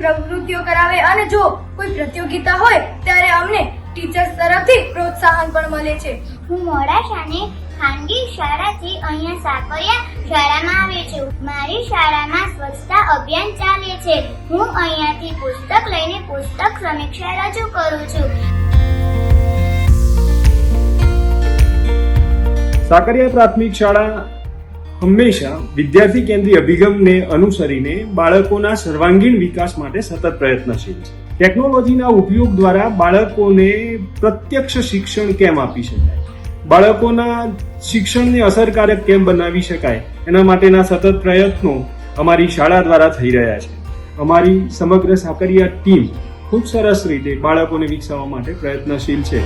પ્રવૃત્તિઓ કરાવે અને જો કોઈ પ્રતિયોગિતા હોય ત્યારે અમને ટીચર્સ તરફથી પ્રોત્સાહન પણ મળે છે. હું મોડાસાની ખાનગી શાળાથી અહીંયા સાકરિયા શાળામાં આવી છું. મારી શાળામાં સ્વચ્છતા અભિયાન ચાલે છે. હું અહીંયાથી પુસ્તક લઈને પુસ્તક સમીક્ષા રજૂ કરું છું. સાકરિયા પ્રાથમિક શાળા હંમેશા વિદ્યાર્થી કેન્દ્રીય અભિગમને અનુસરીને બાળકોના સર્વાંગીણ વિકાસ માટે સતત પ્રયત્નશીલ છે. ટેકનોલોજીના ઉપયોગ દ્વારા બાળકોને પ્રત્યક્ષ શિક્ષણ કેમ આપી શકાય, બાળકોના શિક્ષણને અસરકારક કેમ બનાવી શકાય, એના માટેના સતત પ્રયત્નો અમારી શાળા દ્વારા થઈ રહ્યા છે. અમારી સમગ્ર સાકરિયા ટીમ ખૂબ સરસ રીતે બાળકોને વિકસાવવા માટે પ્રયત્નશીલ છે.